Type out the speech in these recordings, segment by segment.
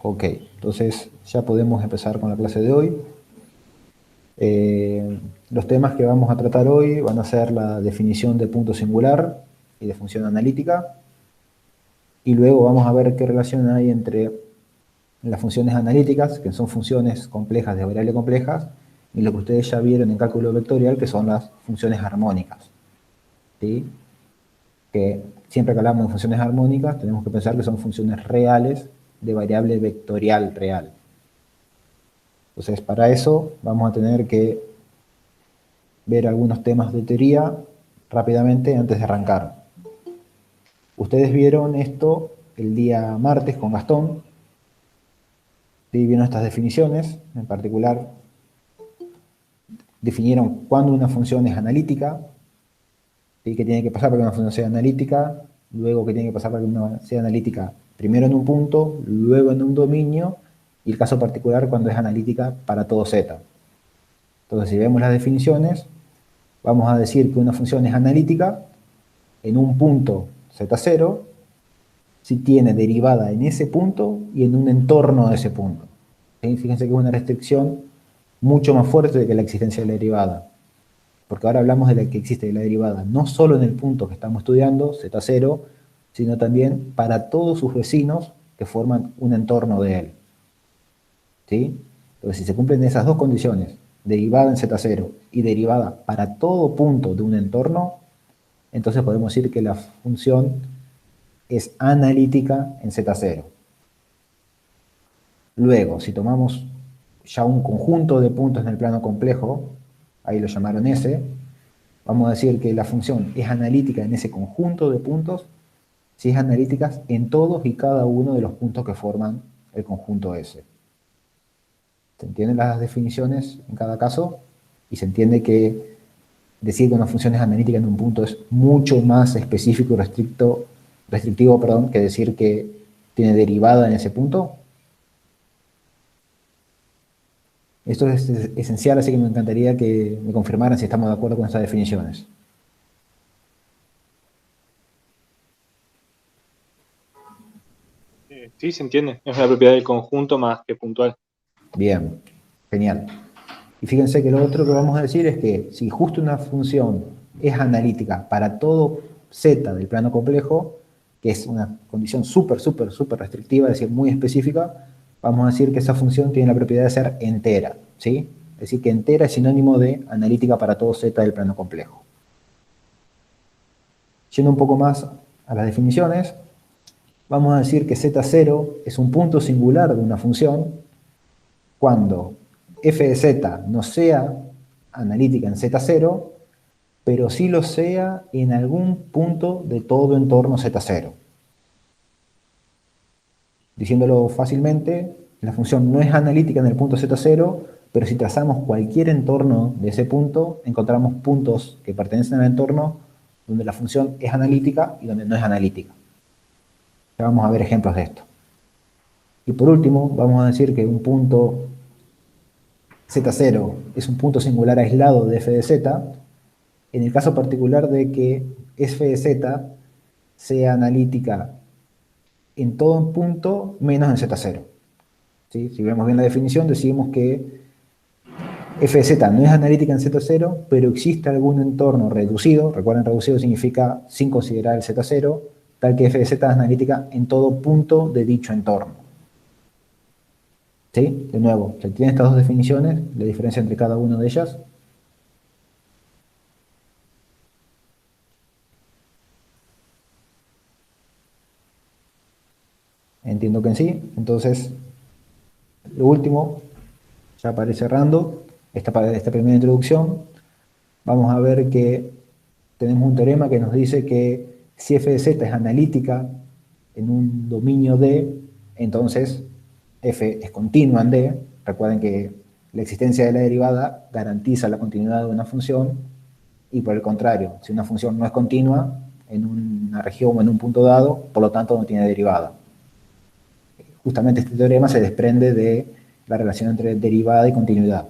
Ok, entonces ya podemos empezar con la clase de hoy. Los temas que vamos a tratar hoy van a ser la definición de punto singular y de función analítica. Y luego vamos a ver qué relación hay entre las funciones analíticas, que son funciones complejas de variables complejas, y lo que ustedes ya vieron en cálculo vectorial, que son las funciones armónicas. ¿Sí? Que siempre que hablamos de funciones armónicas, tenemos que pensar que son funciones reales de variable vectorial real. Entonces, para eso vamos a tener que ver algunos temas de teoría rápidamente antes de arrancar. Ustedes vieron esto el día martes con Gastón. ¿Sí? Vieron estas definiciones, en particular definieron cuándo una función es analítica, ¿sí? Qué tiene que pasar para que una función sea analítica, luego qué tiene que pasar para que una sea analítica primero en un punto, luego en un dominio, y el caso particular cuando es analítica para todo z. Entonces, si vemos las definiciones, vamos a decir que una función es analítica en un punto z0 si tiene derivada en ese punto y en un entorno de ese punto. ¿Sí? Fíjense que es una restricción mucho más fuerte que la existencia de la derivada. Porque ahora hablamos de la que existe de la derivada, no solo en el punto que estamos estudiando, z0, sino también para todos sus vecinos que forman un entorno de él. ¿Sí? Entonces, si se cumplen esas dos condiciones, derivada en z0 y derivada para todo punto de un entorno, entonces podemos decir que la función es analítica en z0. Luego, si tomamos ya un conjunto de puntos en el plano complejo, ahí lo llamaron S, vamos a decir que la función es analítica en ese conjunto de puntos si es analítica en todos y cada uno de los puntos que forman el conjunto S. ¿Se entienden las definiciones en cada caso? Y se entiende que decir que una función es analítica en un punto es mucho más específico y restrictivo, que decir que tiene derivada en ese punto. Esto es esencial, así que me encantaría que me confirmaran si estamos de acuerdo con estas definiciones. Sí, se entiende. Es una propiedad del conjunto más que puntual. Bien, genial. Y fíjense que lo otro que vamos a decir es que si justo una función es analítica para todo z del plano complejo, que es una condición súper restrictiva, es decir, muy específica, vamos a decir que esa función tiene la propiedad de ser entera, ¿sí? Es decir, que entera es sinónimo de analítica para todo z del plano complejo. Yendo un poco más a las definiciones, vamos a decir que z0 es un punto singular de una función cuando f de z no sea analítica en z0, pero sí lo sea en algún punto de todo entorno z0. Diciéndolo fácilmente, la función no es analítica en el punto z0, pero si trazamos cualquier entorno de ese punto, encontramos puntos que pertenecen al entorno donde la función es analítica y donde no es analítica. Ya vamos a ver ejemplos de esto. Y por último, vamos a decir que un punto z0 es un punto singular aislado de f de z, en el caso particular de que f de z sea analítica en todo punto menos en z0. ¿Sí? Si vemos bien la definición, decimos que f de z no es analítica en z0, pero existe algún entorno reducido, recuerden, reducido significa sin considerar el z0, tal que f de z es analítica en todo punto de dicho entorno. ¿Sí? De nuevo, se tienen estas dos definiciones, la diferencia entre cada una de ellas. Entiendo que en sí. Entonces, lo último, ya para ir cerrando esta primera introducción, vamos a ver que tenemos un teorema que nos dice que si f de z es analítica en un dominio D, entonces f es continua en D. Recuerden que la existencia de la derivada garantiza la continuidad de una función, y por el contrario, si una función no es continua en una región o en un punto dado, por lo tanto no tiene derivada. Justamente este teorema se desprende de la relación entre derivada y continuidad.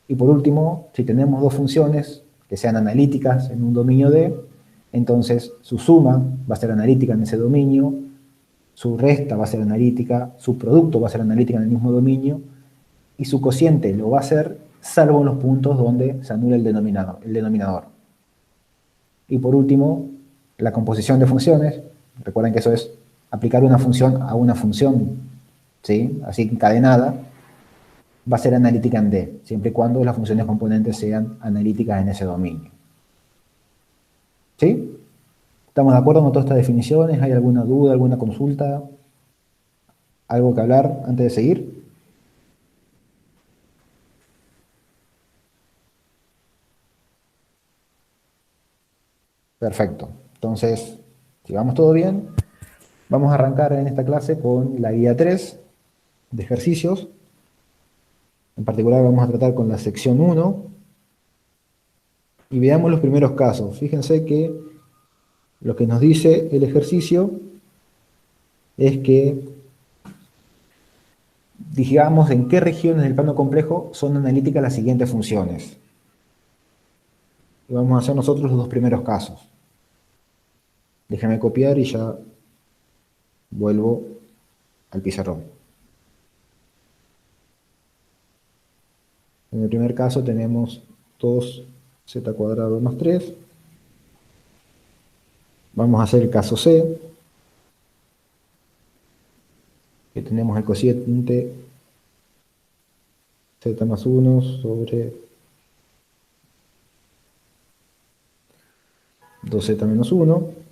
Y por último, si tenemos dos funciones que sean analíticas en un dominio D, entonces su suma va a ser analítica en ese dominio, su resta va a ser analítica, su producto va a ser analítica en el mismo dominio, y su cociente lo va a hacer salvo en los puntos donde se anula el denominador. Y por último, la composición de funciones. Recuerden que eso es aplicar una función a una función, ¿sí? Así encadenada, va a ser analítica en D, siempre y cuando las funciones componentes sean analíticas en ese dominio. ¿Sí? ¿Estamos de acuerdo con todas estas definiciones? ¿Hay alguna duda, alguna consulta? ¿Algo que hablar antes de seguir? Perfecto. Entonces, si vamos todo bien, vamos a arrancar en esta clase con la guía 3 de ejercicios. En particular vamos a tratar con la sección 1 y veamos los primeros casos. Fíjense que lo que nos dice el ejercicio es que digamos en qué regiones del plano complejo son analíticas las siguientes funciones. Y vamos a hacer nosotros los dos primeros casos. Déjame copiar y ya vuelvo al pizarrón. En el primer caso tenemos 2z² más 3. Vamos a hacer el caso C, que tenemos el cociente z más 1 sobre 2z menos 1.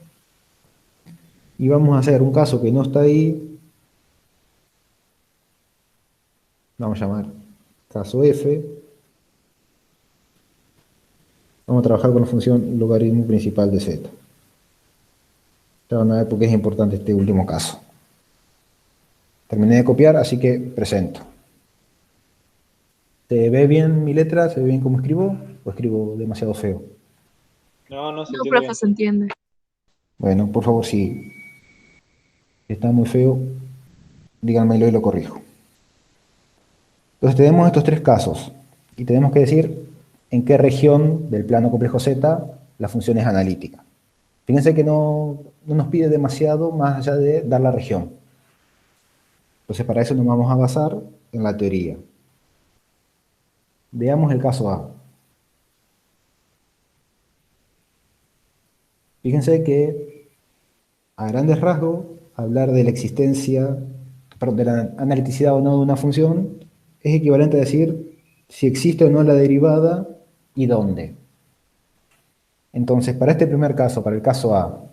Y vamos a hacer un caso que no está ahí. Vamos a llamar caso F. Vamos a trabajar con la función logaritmo principal de z. Ya van a ver por qué es importante este último caso. Terminé de copiar, así que presento. ¿Se ve bien mi letra? ¿Se ve bien cómo escribo? ¿O escribo demasiado feo? No, se No, entiende profe, bien. se entiende. Bueno, por favor, si está muy feo, díganmelo y lo corrijo. Entonces tenemos estos tres casos y tenemos que decir en qué región del plano complejo Z la función es analítica. Fíjense que no nos pide demasiado más allá de dar la región. Entonces para eso nos vamos a basar en la teoría. Veamos el caso A. Fíjense que a grandes rasgos hablar de la existencia, perdón, de la analiticidad o no de una función es equivalente a decir si existe o no la derivada y dónde. Entonces, para este primer caso, para el caso A,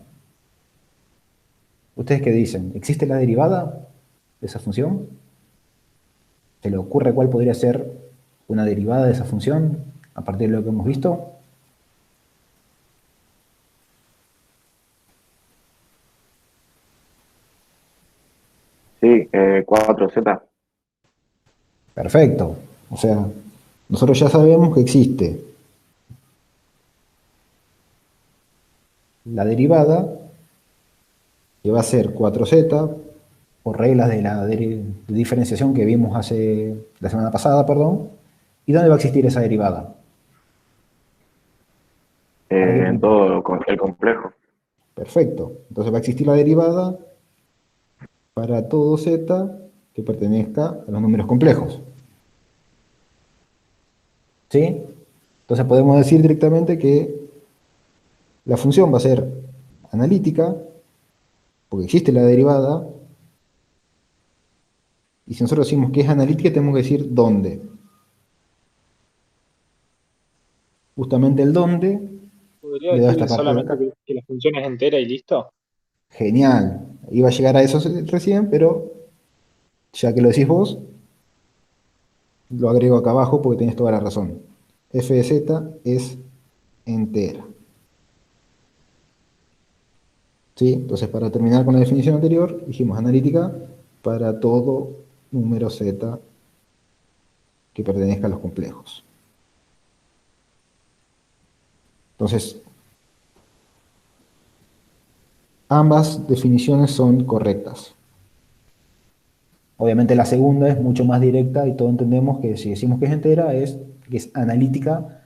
¿ustedes qué dicen? ¿Existe la derivada de esa función? ¿Se le ocurre cuál podría ser una derivada de esa función a partir de lo que hemos visto? Sí, 4Z. Perfecto. O sea, nosotros ya sabemos que existe la derivada, que va a ser 4z, por reglas de la de diferenciación que vimos la semana pasada, perdón. ¿Y dónde va a existir esa derivada? En todo el complejo. Perfecto. Entonces va a existir la derivada para todo z que pertenezca a los números complejos. ¿Sí? Entonces podemos decir directamente que la función va a ser analítica, porque existe la derivada, y si nosotros decimos que es analítica, tenemos que decir dónde. Justamente el dónde ¿Podría le da decirle esta parte de solamente acá. que la función es entera y listo? Genial. Iba a llegar a eso recién, pero ya que lo decís vos, lo agrego acá abajo porque tenés toda la razón. F de z es entera. ¿Sí? Entonces, para terminar con la definición anterior, dijimos analítica para todo número z que pertenezca a los complejos. Entonces, ambas definiciones son correctas. Obviamente la segunda es mucho más directa y todos entendemos que si decimos que es entera es que es analítica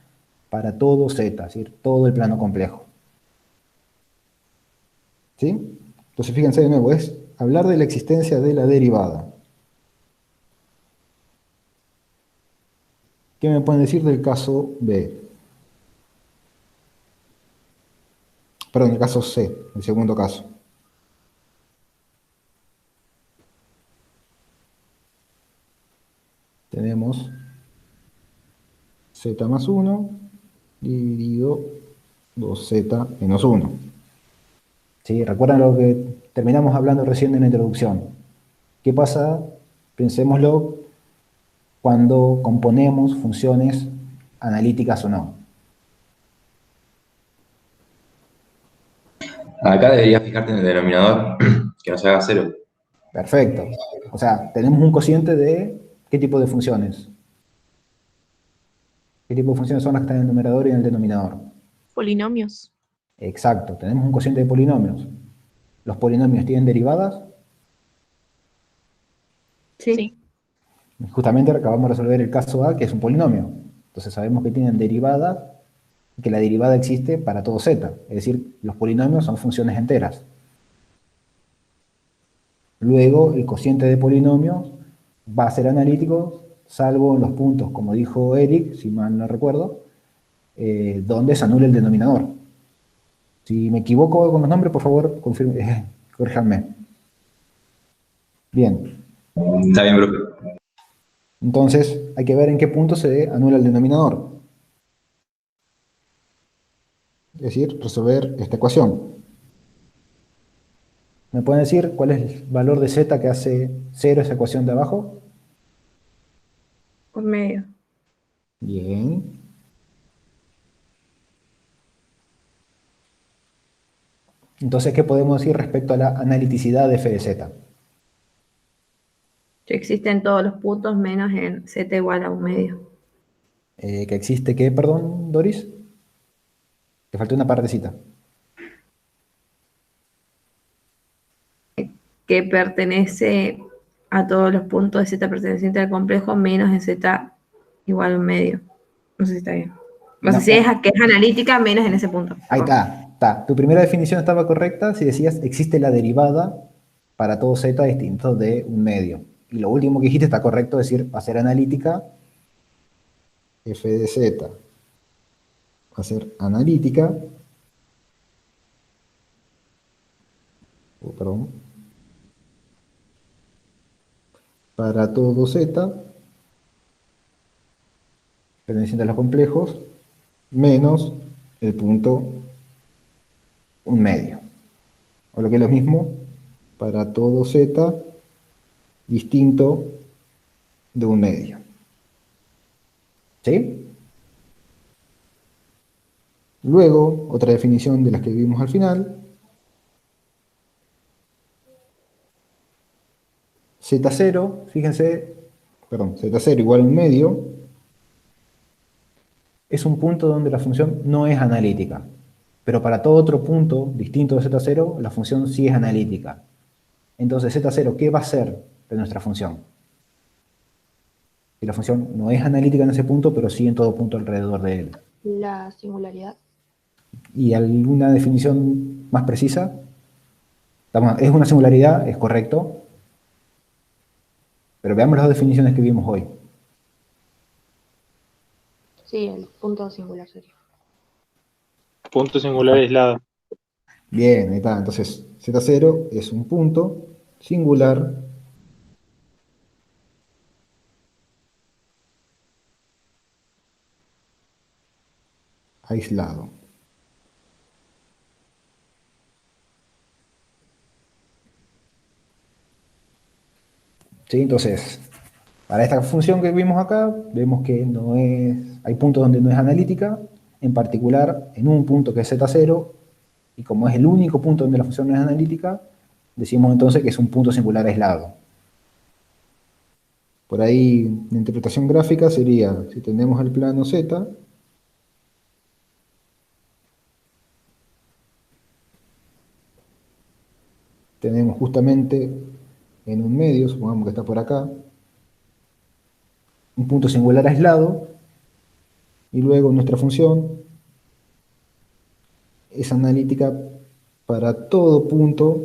para todo z, es decir, todo el plano complejo. ¿Sí? Entonces fíjense de nuevo, es hablar de la existencia de la derivada. ¿Qué me pueden decir del caso B? Perdón, el caso C, el segundo caso. Tenemos z más 1 dividido 2z menos 1. ¿Sí? ¿Recuerdan lo que terminamos hablando recién en la introducción? ¿Qué pasa? Pensémoslo cuando componemos funciones analíticas o no. Acá deberías fijarte en el denominador, que no se haga cero. Perfecto. O sea, tenemos un cociente de ¿qué tipo de funciones? ¿Qué tipo de funciones son las que están en el numerador y en el denominador? Polinomios. Exacto, tenemos un cociente de polinomios. ¿Los polinomios tienen derivadas? Sí. Justamente acabamos de resolver el caso A, que es un polinomio. Entonces sabemos que tienen derivadas y que la derivada existe para todo z. Es decir, los polinomios son funciones enteras. Luego, el cociente de polinomios va a ser analítico, salvo en los puntos, como dijo Eric, si mal no recuerdo, donde se anula el denominador. Si me equivoco con los nombres, por favor, corríjanme. Bien. Está bien, profe. Entonces, hay que ver en qué punto se anula el denominador. Es decir, resolver esta ecuación. ¿Me pueden decir cuál es el valor de z que hace 0 esa ecuación de abajo? Por medio. Bien. Entonces, ¿qué podemos decir respecto a la analiticidad de f de z? Que existen todos los puntos menos en z igual a 1/2. ¿Que existe qué, perdón, Doris? Te faltó una partecita. Que pertenece a todos los puntos de z perteneciente al complejo menos en z igual a 1/2. No sé si está bien. No sé si es que es analítica menos en ese punto. Ahí está. Tu primera definición estaba correcta si decías existe la derivada para todo z distinto de 1/2. Y lo último que dijiste está correcto, es decir, va a ser analítica f de z. Va a ser analítica. Perdón. Para todo z perteneciente a los complejos menos el punto 1/2. O lo que es lo mismo, para todo z distinto de 1/2. ¿Sí? Luego, otra definición de las que vimos al final. Z0, fíjense, perdón, Z0 igual a 1/2, es un punto donde la función no es analítica. Pero para todo otro punto distinto de Z0, la función sí es analítica. Entonces, Z0, ¿qué va a ser de nuestra función? Si la función no es analítica en ese punto, pero sí en todo punto alrededor de él. La singularidad. ¿Y alguna definición más precisa? Es una singularidad, es correcto. Pero veamos las dos definiciones que vimos hoy. Sí, el punto singular sería. Punto singular aislado. Bien, ahí está. Entonces, Z0 es un punto singular aislado. ¿Sí? Entonces, para esta función que vimos acá, vemos que no es, hay puntos donde no es analítica, en particular en un punto que es Z0, y como es el único punto donde la función no es analítica, decimos entonces que es un punto singular aislado. Por ahí, la interpretación gráfica sería, si tenemos el plano Z, tenemos justamente en un medio, supongamos que está por acá, un punto singular aislado, y luego nuestra función es analítica para todo punto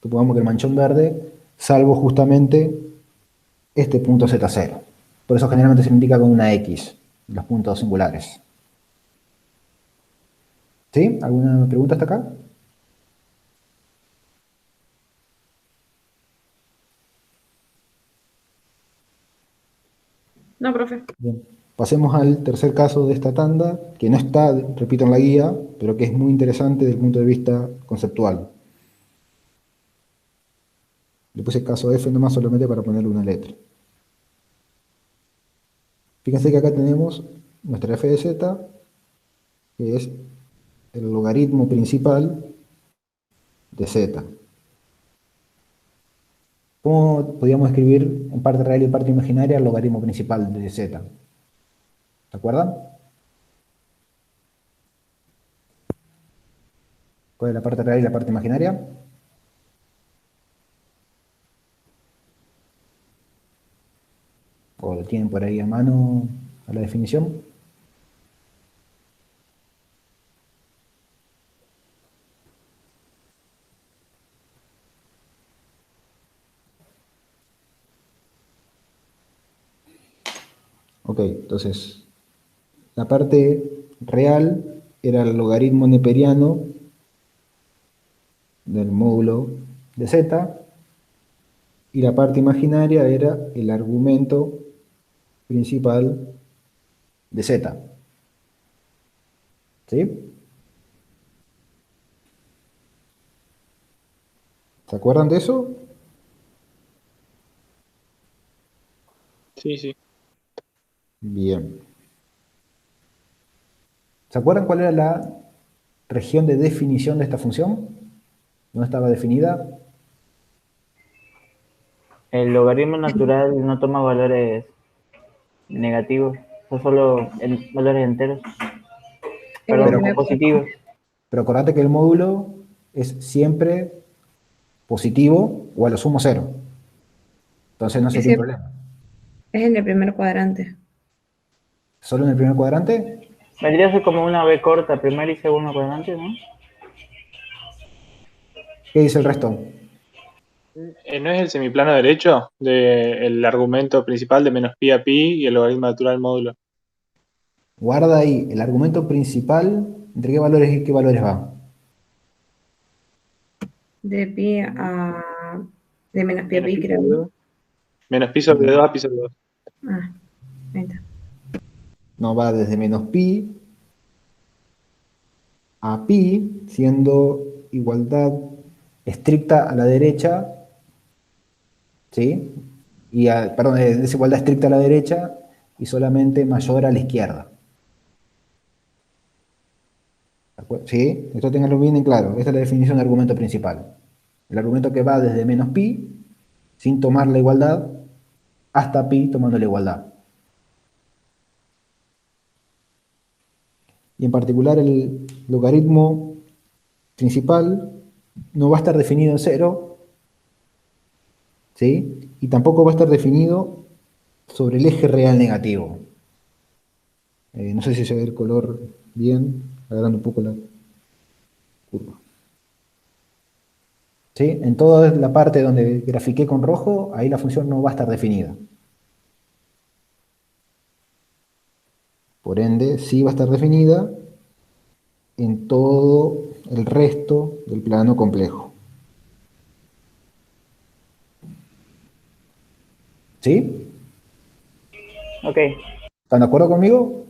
supongamos que el manchón verde, salvo justamente este punto Z0. Por eso generalmente se indica con una X, los puntos singulares. ¿Sí? ¿Alguna pregunta hasta acá? No, profe. Bien. Pasemos al tercer caso de esta tanda, que no está, repito, en la guía, pero que es muy interesante desde el punto de vista conceptual. Le puse caso F nomás solamente para ponerle una letra. Fíjense que acá tenemos nuestra f de z, que es el logaritmo principal de z. ¿Cómo podríamos escribir en parte real y parte imaginaria el logaritmo principal de z? ¿Se acuerdan? ¿Cuál es la parte real y la parte imaginaria? ¿O lo tienen por ahí a mano a la definición? Ok, entonces, la parte real era el logaritmo neperiano del módulo de z, y la parte imaginaria era el argumento principal de z. ¿Sí? ¿Se acuerdan de eso? Sí, sí. Bien. ¿Se acuerdan cuál era la región de definición de esta función? ¿No estaba definida? El logaritmo natural no toma valores negativos, son solo valores enteros, perdón, Pero, positivos. pero acordate que el módulo es siempre positivo o a lo sumo cero. Entonces no sería un problema. Es en el primer cuadrante. ¿Solo en el primer cuadrante? Vendría a ser como una B corta, primer y segundo cuadrante, ¿no? ¿Qué dice el resto? ¿No es el semiplano derecho del argumento principal de menos pi a pi y el logaritmo natural del módulo? Guarda ahí, el argumento principal, ¿entre qué valores y qué valores va? De pi a... De menos pi a Menos pi, pi creo. sobre 2. Menos pi sobre 2 a pi sobre 2. Ah, ahí está. No, va desde menos pi a pi, siendo igualdad estricta a la derecha, ¿sí? Perdón, desigualdad estricta a la derecha y solamente mayor a la izquierda. ¿De acuerdo? ¿Sí? Esto ténganlo bien en claro. Esta es la definición de argumento principal. El argumento que va desde menos pi, sin tomar la igualdad, hasta pi tomando la igualdad. Y en particular el logaritmo principal no va a estar definido en cero, ¿sí? Y tampoco va a estar definido sobre el eje real negativo. No sé si se ve el color bien, agarrando un poco la curva. ¿Sí? En toda la parte donde grafiqué con rojo, ahí la función no va a estar definida. Por ende, sí va a estar definida en todo el resto del plano complejo. ¿Sí? Ok. ¿Están de acuerdo conmigo?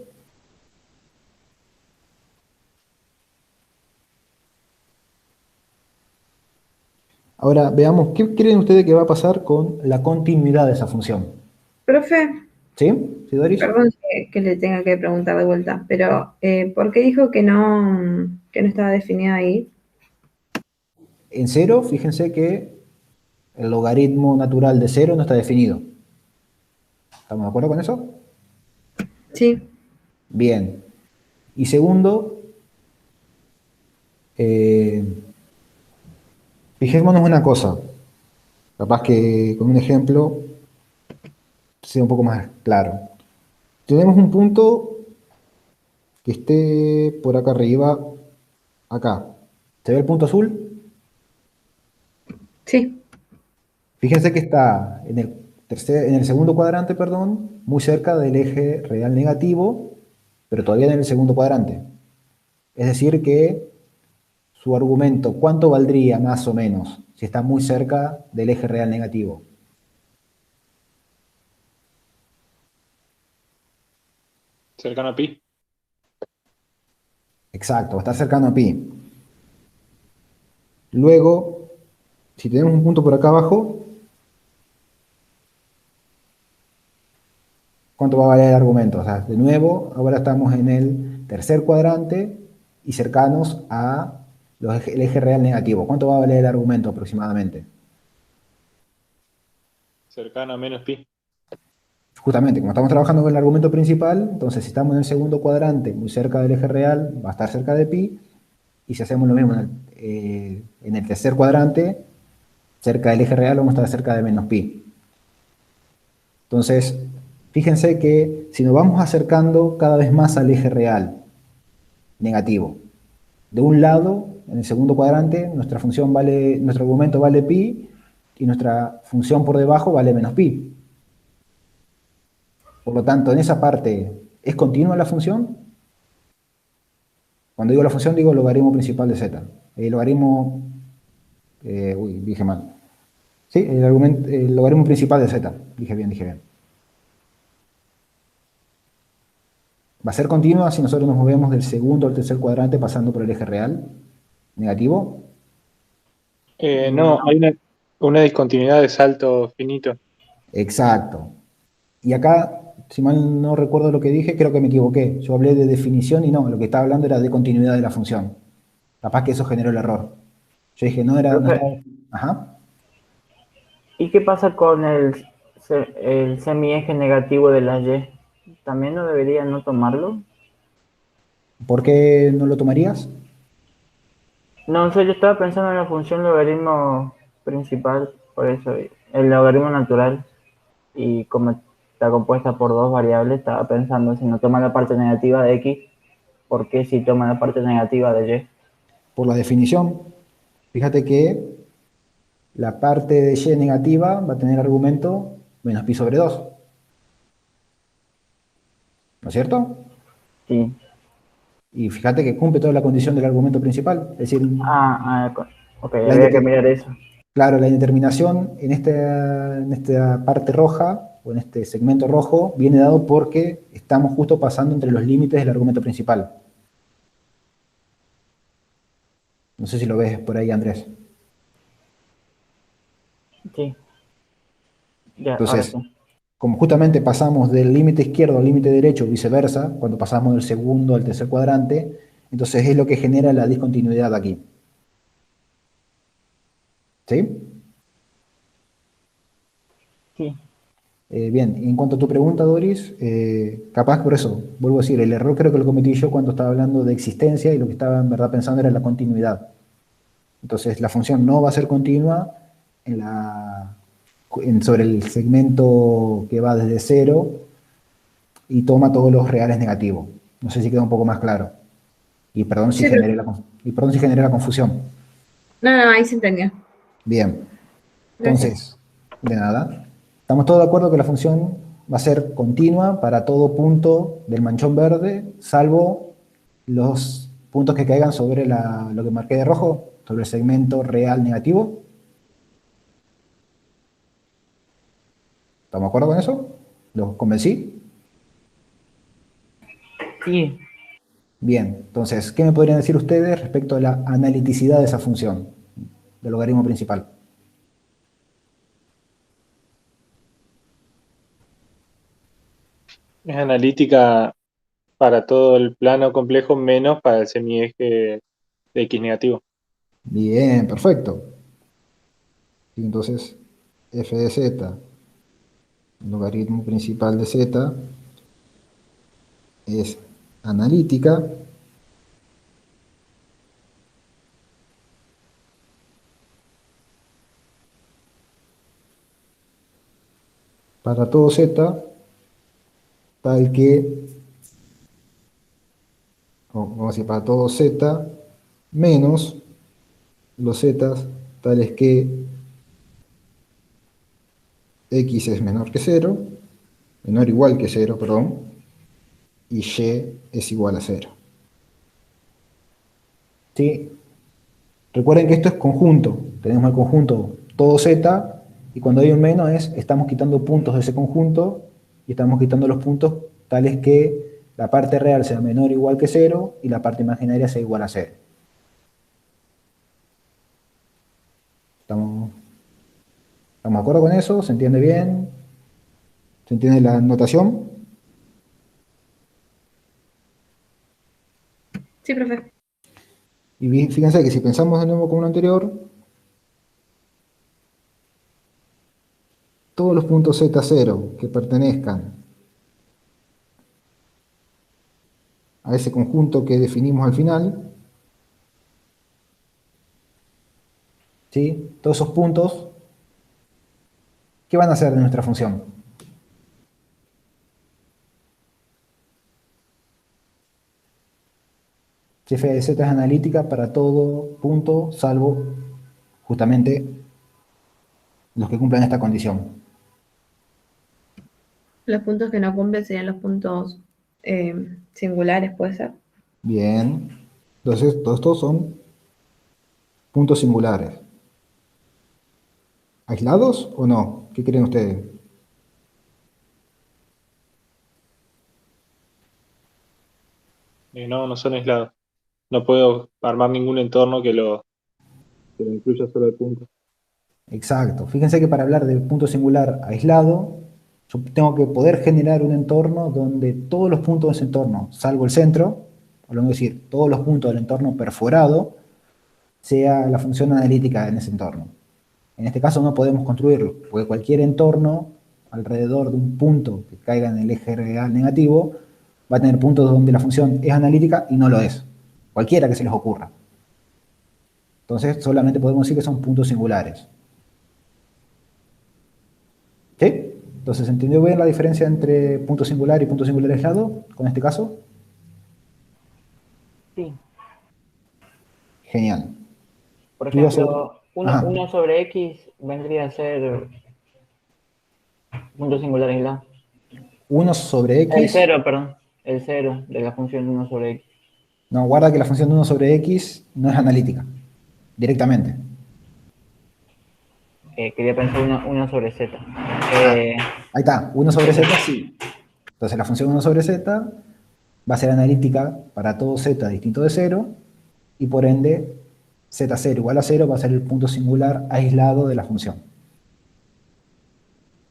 Ahora veamos qué creen ustedes que va a pasar con la continuidad de esa función. Profe, ¿Sí? ¿Sí, Doris? perdón que le tenga que preguntar de vuelta, pero ¿por qué dijo que no estaba definida ahí? En cero, fíjense que el logaritmo natural de cero no está definido. ¿Estamos de acuerdo con eso? Sí. Bien. Y segundo, fijémonos una cosa. Capaz que con un ejemplo sea un poco más claro. Tenemos un punto que esté por acá arriba, acá. ¿Se ve el punto azul? Sí. Fíjense que está en el segundo cuadrante, perdón, muy cerca del eje real negativo, pero todavía en el segundo cuadrante. Es decir que su argumento, ¿cuánto valdría más o menos si está muy cerca del eje real negativo? Cercano a pi. Exacto, va a estar cercano a pi. Luego, si tenemos un punto por acá abajo, ¿cuánto va a valer el argumento? O sea, de nuevo, ahora estamos en el tercer cuadrante y cercanos a el eje real negativo. ¿Cuánto va a valer el argumento aproximadamente? Cercano a menos pi. Justamente, como estamos trabajando con el argumento principal, entonces si estamos en el segundo cuadrante, muy cerca del eje real, va a estar cerca de pi, y si hacemos lo mismo en el tercer cuadrante, cerca del eje real, vamos a estar cerca de menos pi. Entonces, fíjense que si nos vamos acercando cada vez más al eje real negativo, de un lado, en el segundo cuadrante, nuestra función vale, nuestro argumento vale pi, y nuestra función por debajo vale menos pi. Por lo tanto, en esa parte, ¿es continua la función? Cuando digo la función, digo el logaritmo principal de z. El logaritmo... dije mal. Sí, el logaritmo principal de z. Dije bien, dije bien. ¿Va a ser continua si nosotros nos movemos del segundo al tercer cuadrante pasando por el eje real negativo? No, hay una discontinuidad de salto finito. Exacto. Y acá, si mal no recuerdo lo que dije, creo que me equivoqué. Yo hablé de definición y no, lo que estaba hablando era de continuidad de la función. Capaz que eso generó el error. Yo dije, no era... No estaba... Ajá. ¿Y qué pasa con el semieje negativo de la Y? ¿También no debería no tomarlo? ¿Por qué no lo tomarías? No sé, yo estaba pensando en la función logaritmo principal, por eso, el logaritmo natural, y como está compuesta por dos variables, estaba pensando si no toma la parte negativa de X, ¿por qué si toma la parte negativa de Y? Por la definición. Fíjate que la parte de y negativa va a tener argumento menos pi sobre 2. ¿No es cierto? Sí. Y fíjate que cumple toda la condición del argumento principal. Es decir, Ok, habría que mirar eso. claro, la indeterminación en esta parte roja, o en este segmento rojo, viene dado porque estamos justo pasando entre los límites del argumento principal. No sé si lo ves por ahí, Andrés. Sí. Ya, ahora Entonces, sí. como justamente pasamos del límite izquierdo al límite derecho, o viceversa, cuando pasamos del segundo al tercer cuadrante, entonces es lo que genera la discontinuidad aquí. ¿Sí? Sí. Bien, en cuanto a tu pregunta, Doris, capaz por eso, vuelvo a decir, el error creo que lo cometí yo cuando estaba hablando de existencia y lo que estaba en verdad pensando era la continuidad. Entonces, la función no va a ser continua sobre el segmento que va desde cero y toma todos los reales negativos. No sé si queda un poco más claro. Y perdón si Sí, generé la confusión. no, ahí se entendió. Bien, Gracias. entonces, de nada. Estamos todos de acuerdo que la función va a ser continua para todo punto del manchón verde, salvo los puntos que caigan sobre lo que marqué de rojo, sobre el segmento real negativo. ¿Estamos de acuerdo con eso? ¿Los convencí? Sí. Bien, entonces, ¿qué me podrían decir ustedes respecto a la analiticidad de esa función, del logaritmo principal? Es analítica para todo el plano complejo menos para el semieje de X negativo. Bien, perfecto. Y entonces, f de z, el logaritmo principal de z, es analítica para todo z, tal que, vamos a decir, para todo z, menos los z tales que X es menor que 0, menor o igual que 0, perdón, y Y es igual a 0. ¿Sí? Recuerden que esto es conjunto. Tenemos el conjunto todo Z, y cuando hay un menos estamos quitando puntos de ese conjunto, y estamos quitando los puntos tales que la parte real sea menor o igual que 0, y la parte imaginaria sea igual a 0. ¿Estamos de acuerdo con eso? ¿Se entiende bien? ¿Se entiende la notación? Sí, profe. Y fíjense que si pensamos de nuevo como lo anterior, todos los puntos Z0 que pertenezcan a ese conjunto que definimos al final, ¿sí? Todos esos puntos, ¿qué van a hacer de nuestra función? Si f de z es analítica para todo punto, salvo justamente los que cumplan esta condición. Los puntos que no cumplen serían los puntos singulares, ¿puede ser? Bien. Entonces, todos estos son puntos singulares. ¿Aislados o no? ¿Qué creen ustedes? No, no son aislados. No puedo armar ningún entorno que lo incluya solo el punto. Exacto. Fíjense que para hablar de punto singular aislado, yo tengo que poder generar un entorno donde todos los puntos de ese entorno, salvo el centro, hablando de decir, todos los puntos del entorno perforado, sea la función analítica en ese entorno. En este caso no podemos construirlo, porque cualquier entorno alrededor de un punto que caiga en el eje real negativo va a tener puntos donde la función es analítica y no lo es. Cualquiera que se les ocurra. Entonces solamente podemos decir que son puntos singulares. ¿Sí? Entonces, ¿entendió bien la diferencia entre punto singular y punto singular aislado con este caso? Sí. Genial. Por Tú ibas a- ejemplo, Ajá. 1 sobre X vendría a ser punto singular aislado. 1 sobre El x. 0, perdón. El 0 de la función 1 sobre X. No, guarda que la función de 1 sobre x no es analítica. Directamente. Quería pensar 1 sobre Z. Ahí está. 1 sobre z, sí. Entonces la función 1 sobre z va a ser analítica para todo z distinto de 0, y por ende z0 igual a 0 va a ser el punto singular aislado de la función.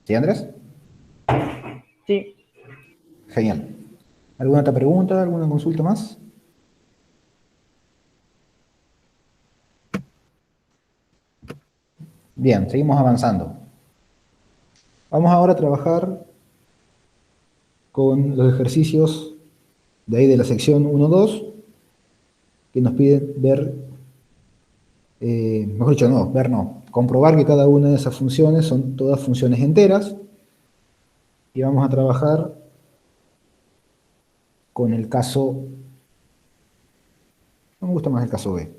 ¿Sí, Andrés? Sí. Genial. ¿Alguna otra pregunta? ¿Alguna consulta más? Bien, seguimos avanzando. Vamos ahora a trabajar con los ejercicios de ahí de la sección 1-2, que nos piden ver, mejor dicho, no, ver no, comprobar que cada una de esas funciones son todas funciones enteras, y vamos a trabajar con el caso, no me gusta más el caso B.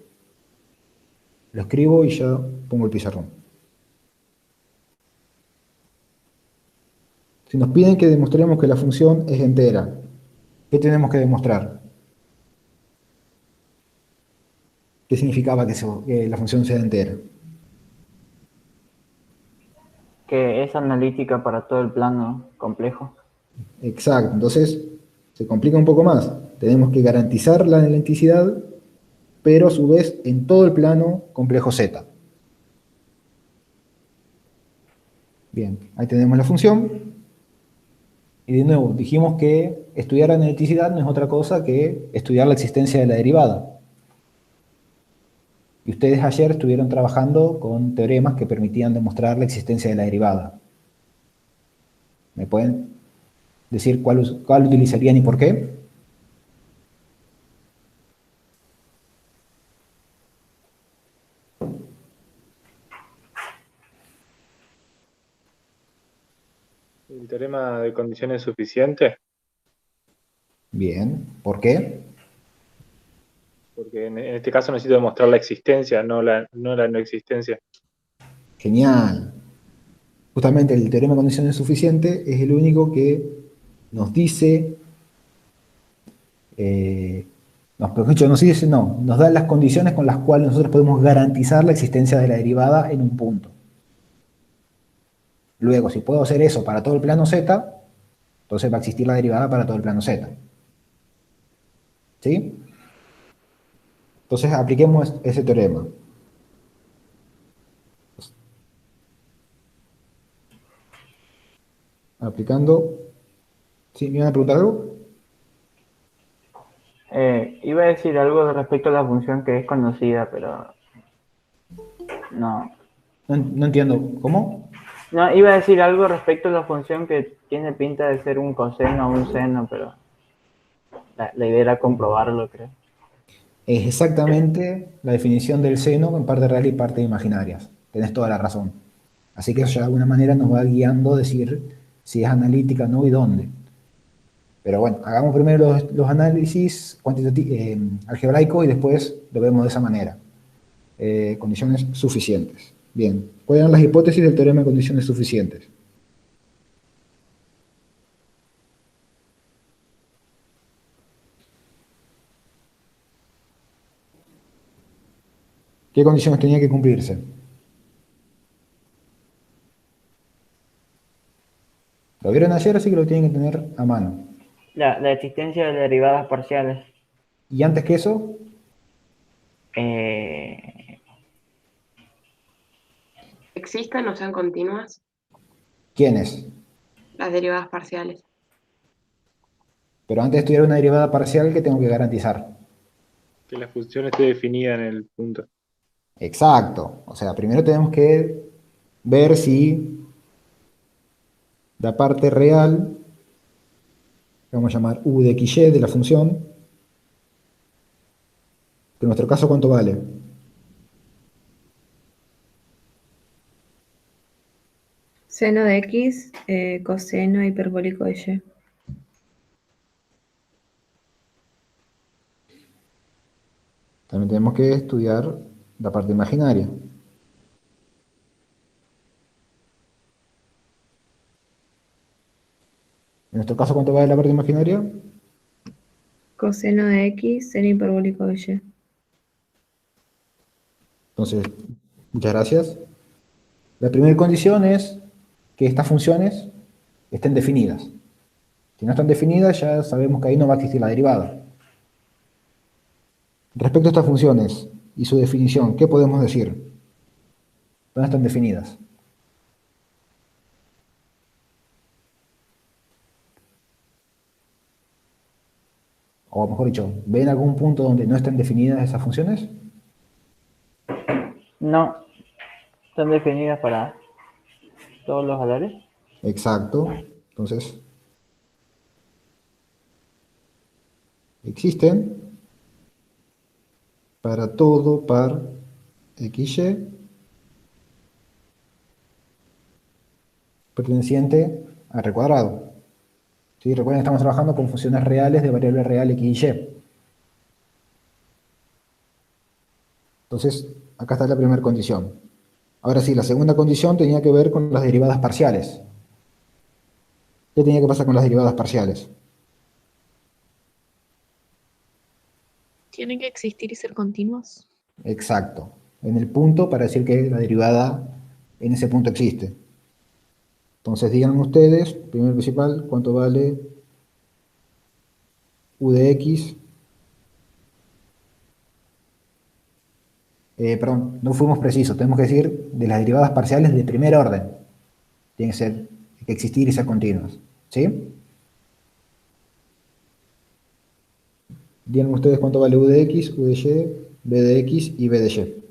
Lo escribo y ya pongo el pizarrón. Si nos piden que demostremos que la función es entera, ¿qué tenemos que demostrar? ¿Qué significaba que la función sea entera? Que es analítica para todo el plano complejo. Exacto, entonces se complica un poco más. Tenemos que garantizar la analiticidad, pero a su vez en todo el plano complejo Z. Bien, ahí tenemos la función. Y de nuevo, dijimos que estudiar analiticidad no es otra cosa que estudiar la existencia de la derivada. Y ustedes ayer estuvieron trabajando con teoremas que permitían demostrar la existencia de la derivada. ¿Me pueden decir cuál utilizarían y por qué? El teorema de condiciones suficientes, Bien, ¿por qué? porque en este caso necesito demostrar la existencia, no la no existencia. Genial. Justamente el teorema de condiciones suficientes es el único que nos dice, nos da las condiciones con las cuales nosotros podemos garantizar la existencia de la derivada en un punto. Luego, si puedo hacer eso para todo el plano Z, entonces va a existir la derivada para todo el plano Z. ¿Sí? Entonces apliquemos ese teorema. Aplicando. ¿Sí? ¿Me iban a preguntar algo? Iba a decir algo respecto a la función que es conocida, pero no. No entiendo. ¿Cómo? No, iba a decir algo respecto a la función que tiene pinta de ser un coseno o un seno, pero la idea era comprobarlo, creo. Es exactamente la definición del seno en parte real y parte imaginarias. Tenés toda la razón. Así que eso ya de alguna manera nos va guiando a decir si es analítica, no y dónde. Pero bueno, hagamos primero los análisis algebraicos y después lo vemos de esa manera. Condiciones suficientes. Bien, ¿cuáles eran las hipótesis del teorema de condiciones suficientes? ¿Qué condiciones tenían que cumplirse? Lo vieron ayer, así que lo tienen que tener a mano. La existencia de derivadas parciales. Y antes que eso, ¿Existen o sean continuas ¿quiénes? las derivadas parciales? Pero antes de estudiar una derivada parcial, ¿qué tengo que garantizar? Que la función esté definida en el punto. Exacto. O sea, primero tenemos que ver si la parte real, que vamos a llamar u de xy de la función, que en nuestro caso, ¿cuánto vale? Seno de X, coseno hiperbólico de Y. También tenemos que estudiar la parte imaginaria. En nuestro caso, ¿cuánto vale la parte imaginaria? Coseno de X, seno hiperbólico de Y. Entonces, muchas gracias. La primera condición es que estas funciones estén definidas. Si no están definidas, ya sabemos que ahí no va a existir la derivada. Respecto a estas funciones y su definición, ¿qué podemos decir? ¿Dónde están definidas? O mejor dicho, ¿ven algún punto donde no estén definidas esas funciones? No, están definidas para todos los valores. Exacto. Entonces, existen para todo par XY perteneciente a R cuadrado. ¿Sí? Recuerden que estamos trabajando con funciones reales de variable real X y Y. Entonces, acá está la primera condición. Ahora sí, la segunda condición tenía que ver con las derivadas parciales. ¿Qué tenía que pasar con las derivadas parciales? ¿Tienen que existir y ser continuos? Exacto. En el punto para decir que la derivada en ese punto existe. Entonces digan ustedes, primero principal, cuánto vale u de x. Perdón, no fuimos precisos. Tenemos que decir de las derivadas parciales de primer orden. Tienen que existir y ser continuas. ¿Sí? Digan ustedes cuánto vale u de x, u de y, b de x y b de y.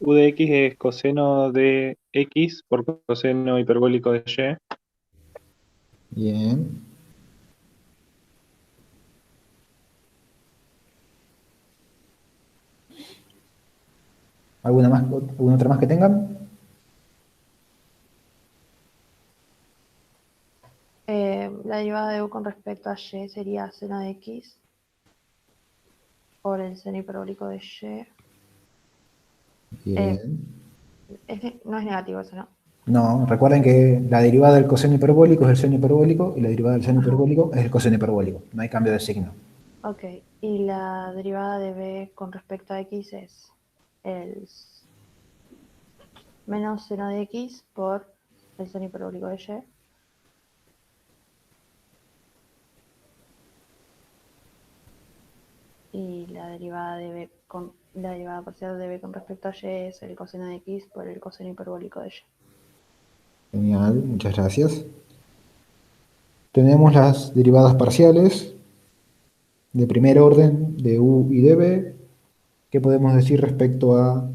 U de X es coseno de X por coseno hiperbólico de Y. Bien. ¿Alguna otra más que tengan? La derivada de u con respecto a y sería seno de x por el seno hiperbólico de y. Bien. No es negativo eso, ¿no? No, recuerden que la derivada del coseno hiperbólico es el seno hiperbólico y la derivada del seno hiperbólico es el coseno hiperbólico. No hay cambio de signo. Ok, y la derivada de b con respecto a x es el menos seno de x por el seno hiperbólico de y. Y la derivada parcial de b con respecto a y es el coseno de x por el coseno hiperbólico de y. Genial, muchas gracias. Tenemos las derivadas parciales de primer orden de u y de b. ¿Qué podemos decir respecto a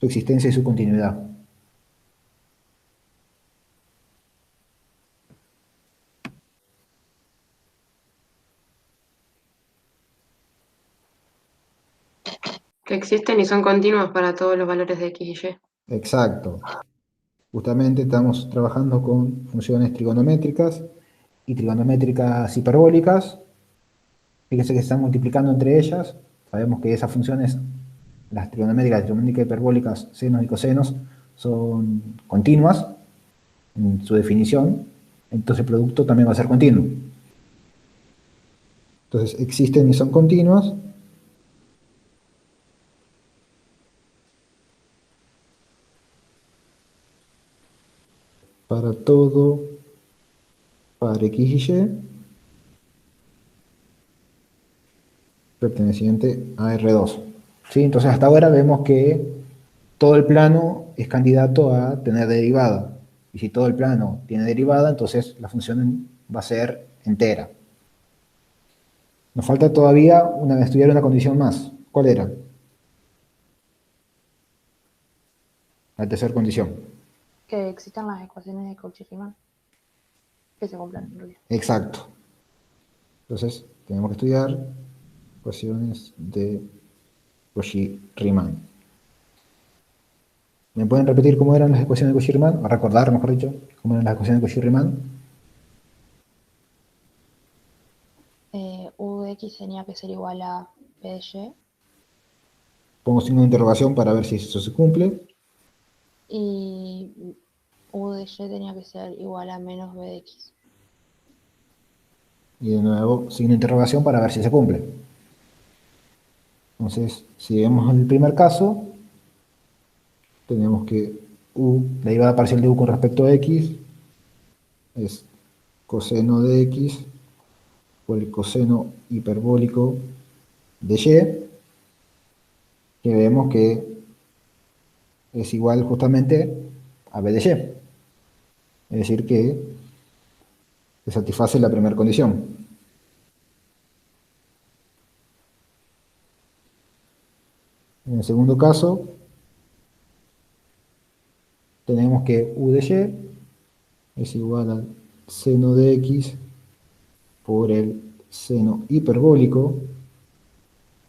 su existencia y su continuidad? Que existen y son continuos para todos los valores de x y y. Exacto. Justamente estamos trabajando con funciones trigonométricas y trigonométricas hiperbólicas. Fíjense que se están multiplicando entre ellas. Sabemos que esas funciones, las trigonométricas hiperbólicas, senos y cosenos, son continuas en su definición. Entonces el producto también va a ser continuo. Entonces existen y son continuas. Para todo par x y y perteneciente a R2. ¿Sí? Entonces hasta ahora vemos que todo el plano es candidato a tener derivada. Y si todo el plano tiene derivada, entonces la función va a ser entera. Nos falta todavía estudiar una condición más. ¿Cuál era? La tercera condición. Que existan las ecuaciones de Cauchy-Riemann. Que se cumplan, en realidad. Exacto. Entonces, tenemos que estudiar ecuaciones de Cauchy-Riemann. ¿Me pueden repetir cómo eran las ecuaciones de Cauchy-Riemann? O recordar, mejor dicho, cómo eran las ecuaciones de Cauchy-Riemann. U de x tenía que ser igual a b de y. Pongo signo de interrogación para ver si eso se cumple. Y u de y tenía que ser igual a menos b de x. Y de nuevo, signo de interrogación para ver si se cumple. Entonces, si vemos el primer caso, tenemos que la derivada parcial de u con respecto a x es coseno de x por el coseno hiperbólico de y, que vemos que es igual justamente a b de y. Es decir, que se satisface la primera condición. En el segundo caso, tenemos que u de y es igual al seno de x por el seno hiperbólico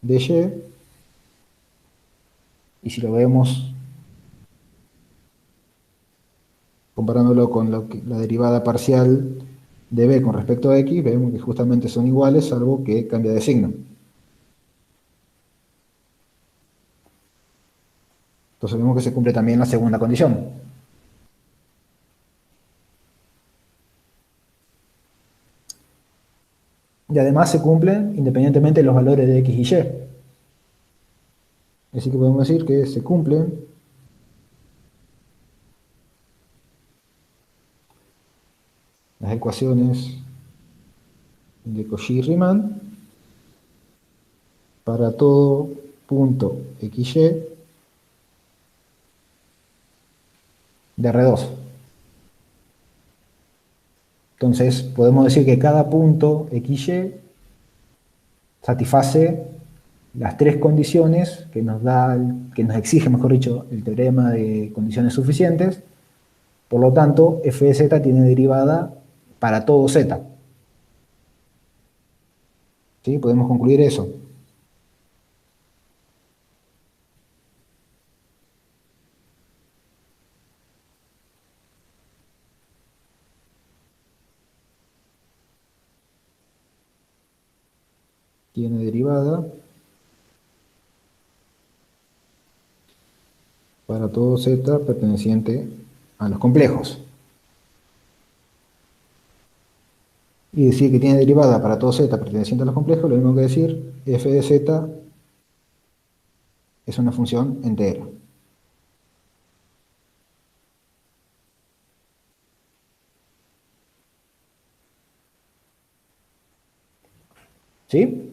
de y. Y si lo vemos comparándolo con la derivada parcial de b con respecto a x, vemos que justamente son iguales, salvo que cambia de signo. Entonces vemos que se cumple también la segunda condición. Y además se cumplen independientemente de los valores de x y y. Así que podemos decir que se cumplen las ecuaciones de Cauchy-Riemann para todo punto xy de R2. Entonces podemos decir que cada punto xy satisface las tres condiciones que nos da, que nos exige, mejor dicho, el teorema de condiciones suficientes. Por lo tanto, f de z tiene derivada para todo z. ¿Sí? Podemos concluir eso. Tiene derivada para todo z perteneciente a los complejos. Y decir que tiene derivada para todo z perteneciente a los complejos, lo mismo que decir f de z es una función entera. ¿Sí?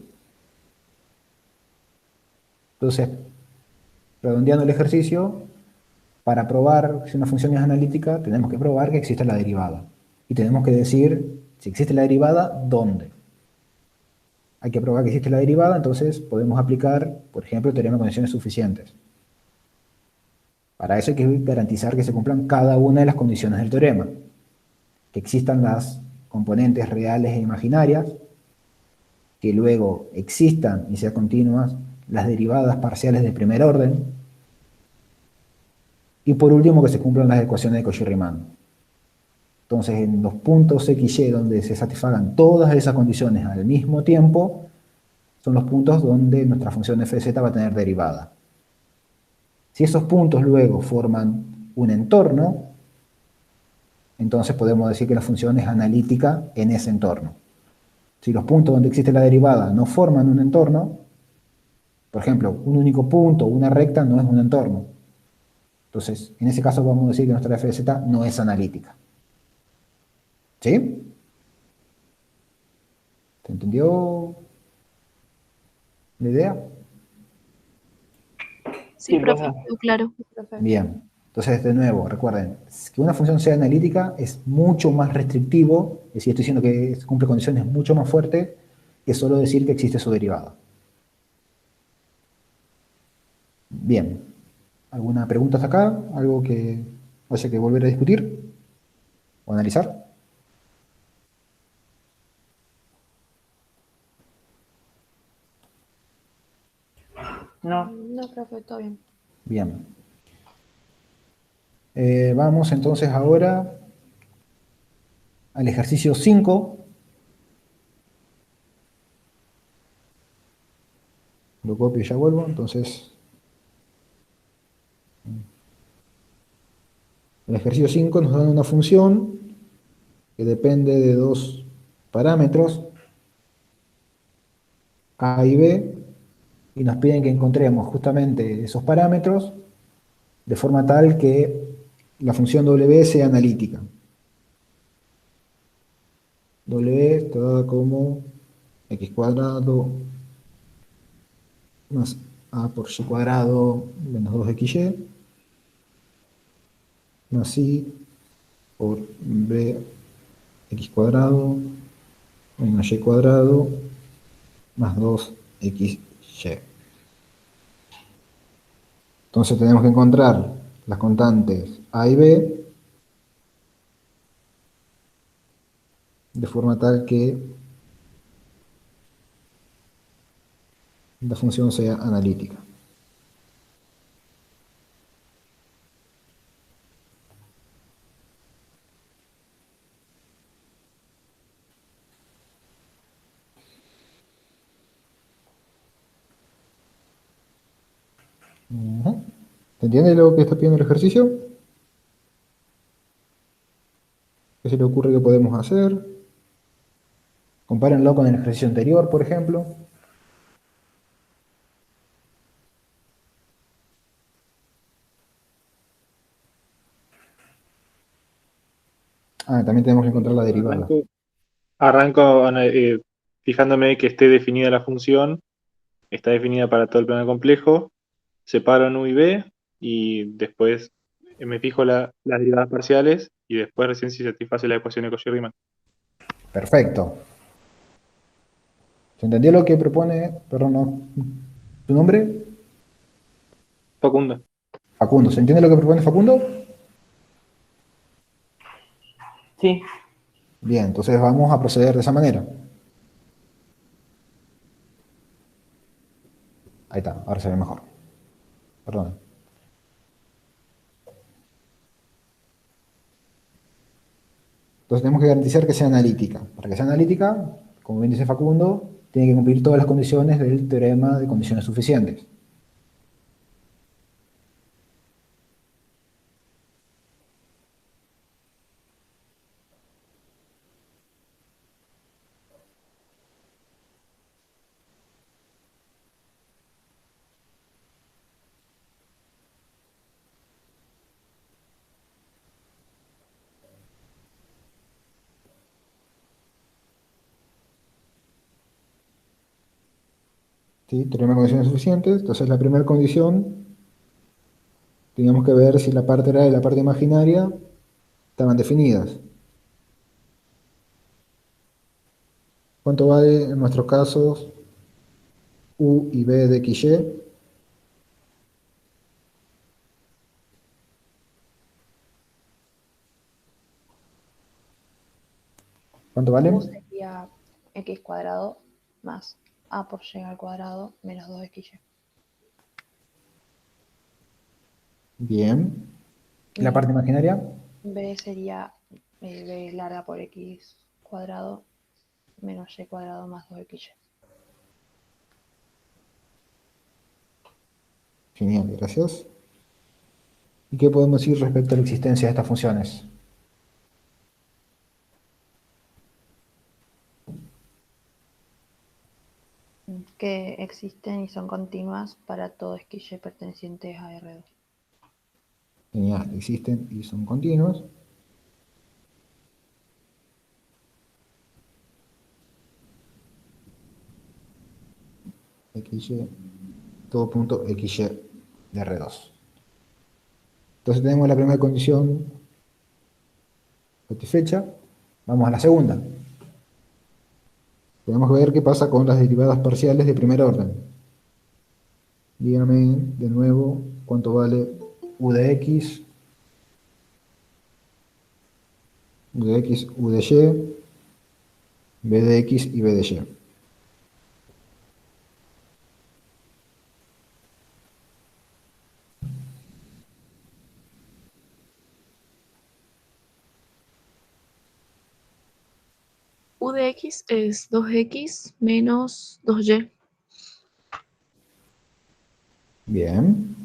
Entonces, redondeando el ejercicio, para probar si una función es analítica, tenemos que probar que existe la derivada. Y tenemos que decir, si existe la derivada, ¿dónde? Hay que probar que existe la derivada, entonces podemos aplicar, por ejemplo, el teorema de condiciones suficientes. Para eso hay que garantizar que se cumplan cada una de las condiciones del teorema. Que existan las componentes reales e imaginarias, que luego existan y sean continuas las derivadas parciales de primer orden, y por último que se cumplan las ecuaciones de Cauchy-Riemann. Entonces, en los puntos x, y donde se satisfagan todas esas condiciones al mismo tiempo, son los puntos donde nuestra función f de z va a tener derivada. Si esos puntos luego forman un entorno, entonces podemos decir que la función es analítica en ese entorno. Si los puntos donde existe la derivada no forman un entorno, por ejemplo, un único punto o una recta no es un entorno. Entonces, en ese caso vamos a decir que nuestra f de z no es analítica. ¿Sí? ¿Se entendió la idea? Sí, Sí, profe, profe. quedó claro. Profe. Bien. Entonces, de nuevo, recuerden, que una función sea analítica es mucho más restrictivo, es decir, estoy diciendo que cumple condiciones mucho más fuertes que solo decir que existe su derivada. Bien. ¿Alguna pregunta hasta acá? ¿Algo que haya que volver a discutir o analizar? No, No, profe, todo bien. Bien. Vamos entonces ahora al ejercicio 5. Lo copio y ya vuelvo. Entonces, el ejercicio 5 nos da una función que depende de dos parámetros, a y b, y nos piden que encontremos justamente esos parámetros de forma tal que la función w sea analítica. W está dada como x cuadrado más a por y cuadrado menos 2xy más i por b x cuadrado menos y cuadrado más 2xy. Entonces tenemos que encontrar las constantes a y b de forma tal que la función sea analítica. ¿Se entiende lo que está pidiendo el ejercicio? ¿Qué se le ocurre que podemos hacer? Compárenlo con el ejercicio anterior, por ejemplo. También tenemos que encontrar la derivada. Arranco fijándome que esté definida la función, está definida para todo el plano complejo, separo en u y b, y después me fijo las derivadas parciales, y después recién si satisface la ecuación de Cauchy-Riemann. Perfecto. ¿Se entendió lo que propone? Perdón, no. ¿Tu nombre? Facundo. Facundo. ¿Se entiende lo que propone Facundo? Sí, Bien, entonces vamos a proceder de esa manera. Ahí está, ahora se ve mejor. Perdón. Entonces tenemos que garantizar que sea analítica. Para que sea analítica, como bien dice Facundo, tiene que cumplir todas las condiciones del teorema de condiciones suficientes. ¿Sí? Teorema de condiciones suficientes. Entonces la primera condición, teníamos que ver si la parte real y la parte imaginaria estaban definidas. ¿Cuánto vale en nuestros casos u y b de xy? ¿Cuánto vale? U sería x cuadrado más a por y al cuadrado menos 2xy. Bien. ¿Y la parte imaginaria? B sería b larga por x cuadrado menos y cuadrado más 2xy. Genial, gracias. ¿Y qué podemos decir respecto a la existencia de estas funciones? Que existen y son continuas para todo xy perteneciente a R2. Genial, existen y son continuos. XY, todo punto XY de R2. Entonces tenemos la primera condición satisfecha. Vamos a la segunda. Tenemos que ver qué pasa con las derivadas parciales de primer orden. Díganme de nuevo cuánto vale u de x, u de x, u de y, b de x y b de y. U de x es 2x menos 2y. Bien.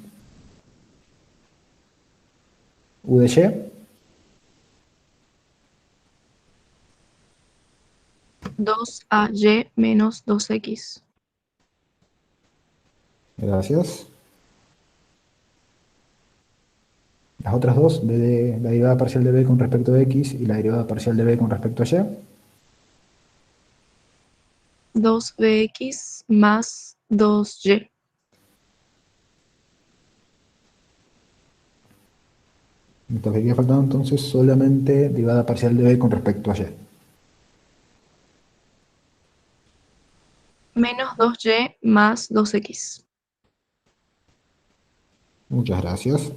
U de y, 2ay menos 2x. gracias. Las otras dos, la derivada parcial de b con respecto a x y la derivada parcial de b con respecto a y. 2bx más 2y. Nos estaría faltando entonces solamente derivada parcial de b con respecto a y. Menos 2y más 2x. Muchas gracias.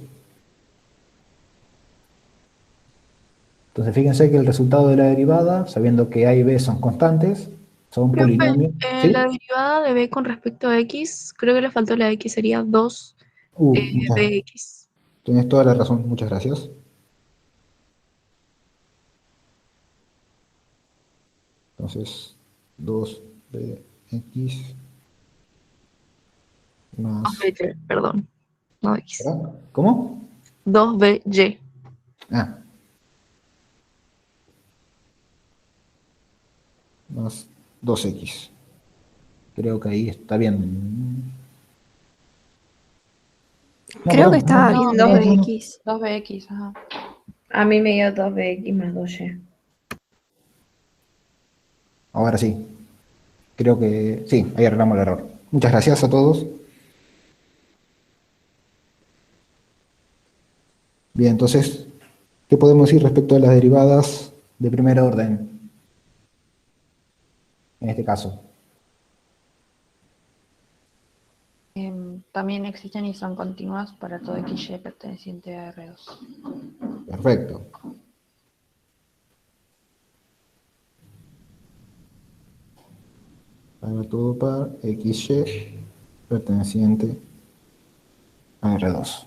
Entonces fíjense que el resultado de la derivada, sabiendo que a y b son constantes, son Profe, polinomios. la ¿Sí? derivada de b con respecto a x, creo que le faltó la x, sería 2 bx. Tienes toda la razón, muchas gracias. Entonces, 2bx más... 2by, perdón, no x. ¿Verdad? ¿Cómo? 2by. Ah. Más 2x. Creo que ahí está bien. No, Creo perdón, que estaba no, bien no, no, no. 2bx. 2bx, ajá. A mí me dio 2bx más 2y. Ahora sí. Creo que sí, ahí arreglamos el error. Muchas gracias a todos. Bien, entonces, ¿qué podemos decir respecto a las derivadas de primer orden? En este caso. también existen y son continuas para todo XY perteneciente a R2. Perfecto. Para todo par XY perteneciente a R2.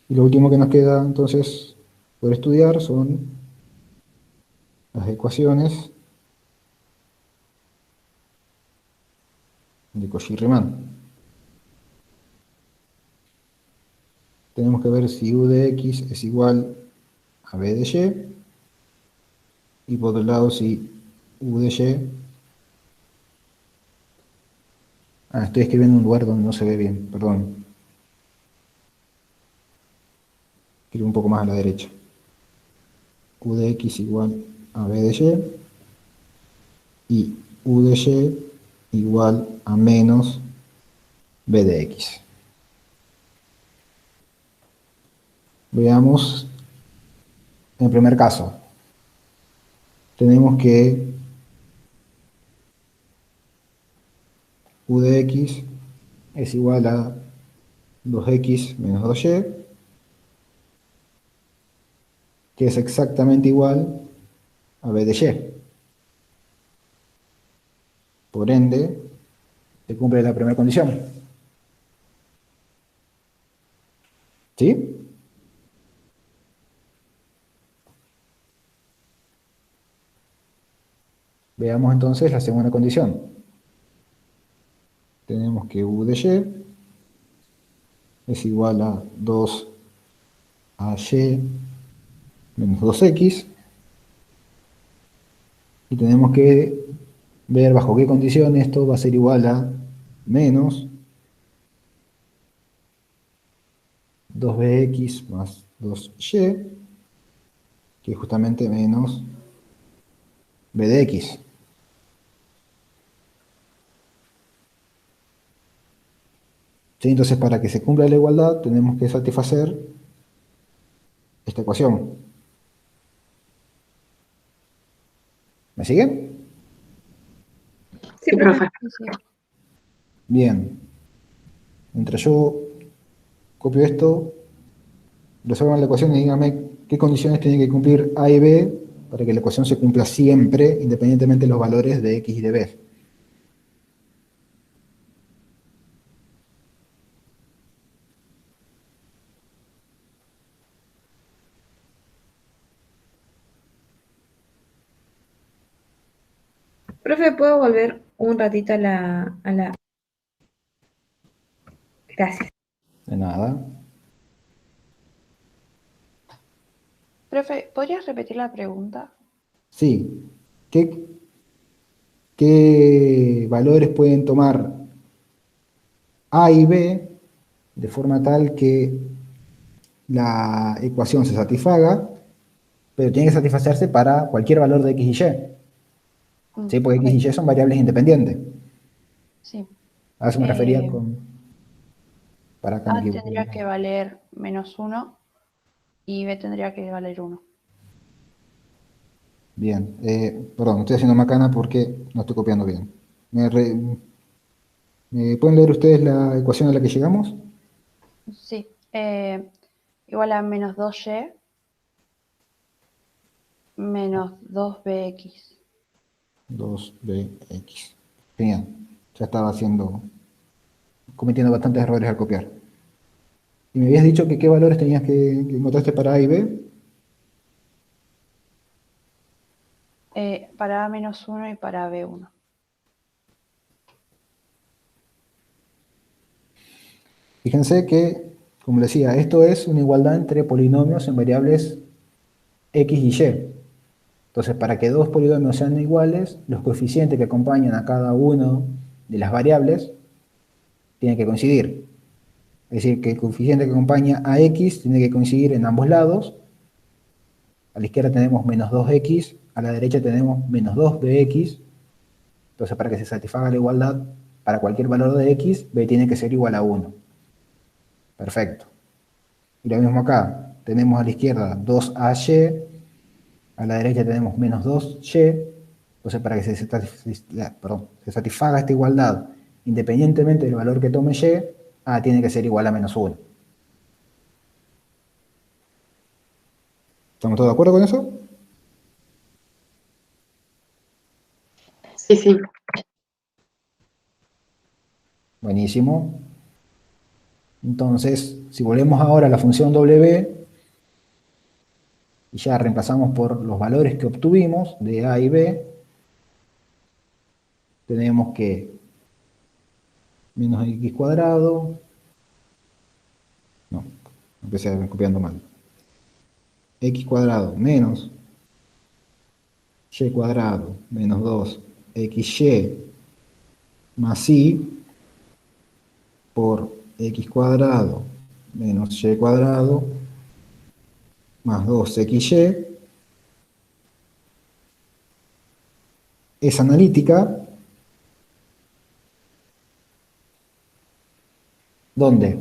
Y lo último que nos queda entonces por estudiar son las ecuaciones de Cauchy-Riemann. Tenemos que ver si U de X es igual a B de Y, y por otro lado si U de Y... estoy escribiendo en un lugar donde no se ve bien, perdón. Escribo un poco más a la derecha. U de X igual a B de Y U de Y igual a menos B de X. Veamos en el primer caso. Tenemos que U de X es igual a 2X menos 2Y, que es exactamente igual a B de Y. Por ende, se cumple la primera condición. ¿Sí? Veamos entonces la segunda condición. Tenemos que U de Y es igual a 2AY menos 2X. Y tenemos que ver bajo qué condición esto va a ser igual a menos 2bx más 2y, que es justamente menos b de x. ¿Sí? Entonces, para que se cumpla la igualdad, tenemos que satisfacer esta ecuación. ¿Me siguen? Sí, Sí, profe. Sí. Bien. Mientras yo copio esto, resuelvan la ecuación y díganme qué condiciones tienen que cumplir A y B para que la ecuación se cumpla siempre, independientemente de los valores de X y de B. profe, ¿puedo volver un ratito a la... Gracias. De nada. Profe, ¿podrías repetir la pregunta? Sí. ¿Qué valores pueden tomar A y B de forma tal que la ecuación se satisfaga, pero tiene que satisfacerse para cualquier valor de X y Y? ¿Sí? Porque Ok, X y Y son variables independientes. sí. A eso me refería Eh, con... Para acá me A equivoqué. tendría que valer menos 1 y B tendría que valer 1. Bien. Perdón, estoy haciendo macana porque no estoy copiando bien. ¿Me pueden leer ustedes la ecuación a la que llegamos? Sí. Igual a menos 2y menos 2bx. 2bx. Genial. Ya estaba cometiendo bastantes errores al copiar. Y me habías dicho que qué valores tenías que encontraste para A y B. Para A menos 1 y para B1. Fíjense que, como les decía, esto es una igualdad entre polinomios en variables X y Y. Entonces, para que dos polinomios sean iguales, los coeficientes que acompañan a cada uno de las variables tienen que coincidir. Es decir, que el coeficiente que acompaña a X tiene que coincidir en ambos lados. A la izquierda tenemos menos 2X, a la derecha tenemos menos 2bx. Entonces, para que se satisfaga la igualdad, para cualquier valor de X, B tiene que ser igual a 1. Perfecto. Y lo mismo acá. Tenemos a la izquierda 2AY, a la derecha tenemos menos 2Y. Entonces, para que se satisfaga esta igualdad independientemente del valor que tome y, A tiene que ser igual a menos 1. ¿Estamos todos de acuerdo con eso? Sí, sí. Buenísimo. Entonces, si volvemos ahora a la función W, y ya reemplazamos por los valores que obtuvimos de A y B, tenemos que menos x cuadrado, no, empecé copiando mal, x cuadrado menos y cuadrado menos 2xy más y por x cuadrado menos y cuadrado más 2xy es analítica. ¿Dónde?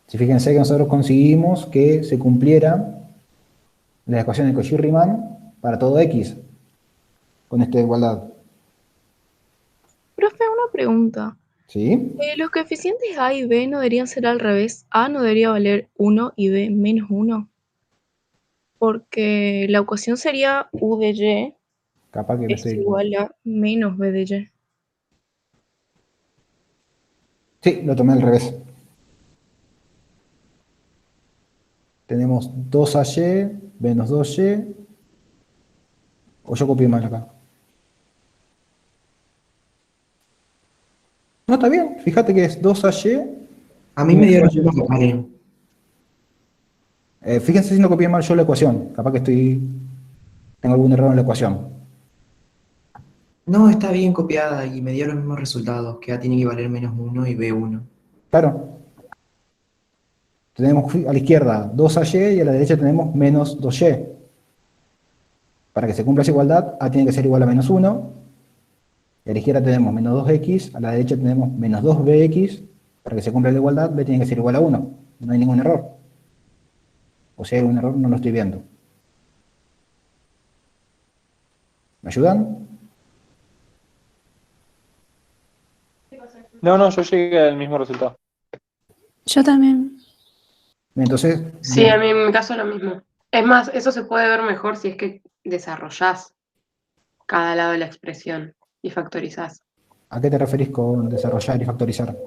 Si fíjense que nosotros conseguimos que se cumpliera la ecuación de Cauchy-Riemann para todo x con esta igualdad. Profe, una pregunta. ¿Sí? Los coeficientes A y B no deberían ser al revés. A no debería valer 1 y B menos 1. Porque la ecuación sería U de Y Capaz que me es estoy... igual a menos B de Y. Sí, lo tomé al revés. Tenemos 2ay menos 2y, o yo copié mal acá. No, está bien, fíjate que es 2ay. A mí me dieron lo contrario. Fíjense si no copié mal yo la ecuación. Capaz que tengo algún error en la ecuación. No, está bien copiada y me dio los mismos resultados, que A tiene que valer menos 1 y B 1. Claro. Tenemos a la izquierda 2ay y a la derecha tenemos menos 2y. Para que se cumpla esa igualdad, A tiene que ser igual a menos 1. Y a la izquierda tenemos menos 2x, a la derecha tenemos menos 2bx. Para que se cumpla la igualdad, B tiene que ser igual a 1. No hay ningún error. O si hay un error, no lo estoy viendo. ¿Me ayudan? No, yo llegué al mismo resultado. Yo también. Entonces, Sí, a mí en mi caso es lo mismo. Es más, eso se puede ver mejor si es que desarrollás cada lado de la expresión y factorizás. ¿a qué te referís con desarrollar y factorizar?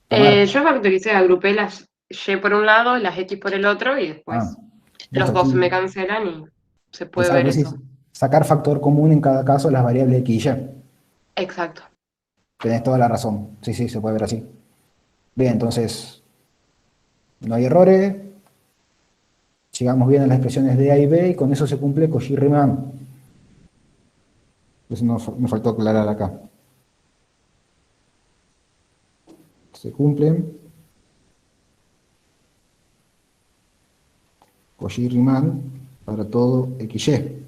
Tamar. Yo factoricé, agrupé las Y por un lado, las X por el otro y después los dos se me cancelan y se puede ver eso. Sacar factor común en cada caso de las variables x y y. Exacto. Tenés toda la razón. Sí, se puede ver así. Bien, entonces, no hay errores. Llegamos bien a las expresiones de A y B y con eso se cumple Cauchy-Riemann. Eso me faltó aclarar acá. Se cumplen Cauchy-Riemann para todo XY.